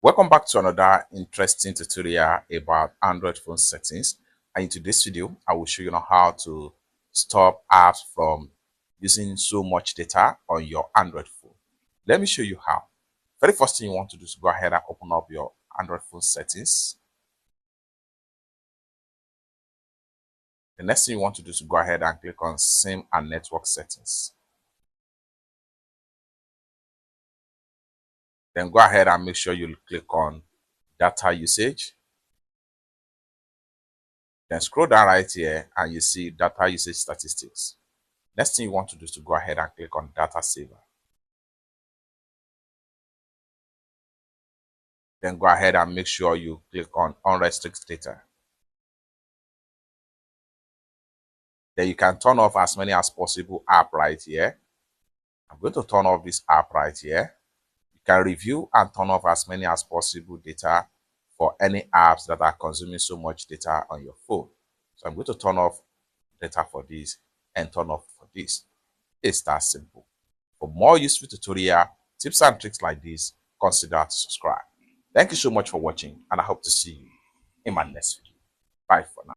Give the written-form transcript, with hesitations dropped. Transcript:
Welcome back to another interesting tutorial about Android phone settings. And in today's video, I will show you how to stop apps from using so much data on your Android phone. Let me show you how. Very first thing you want to do is go ahead and open up your Android phone settings. The next thing you want to do is go ahead and click on SIM and network settings. Then go ahead and make sure you click on data usage. Then scroll down right here and you see data usage statistics. Next thing you want to do is to go ahead and click on data saver. Then go ahead and make sure you click on unrestricted data. Then you can turn off as many as possible app right here. I'm going to turn off this app right here. You can review and turn off as many as possible data for any apps that are consuming so much data on your phone. So I'm going to turn off data for this and turn off for this. It's that simple. For more useful tutorial, tips and tricks like this, consider to subscribe. Thank you so much for watching, and I hope to see you in my next video. Bye for now.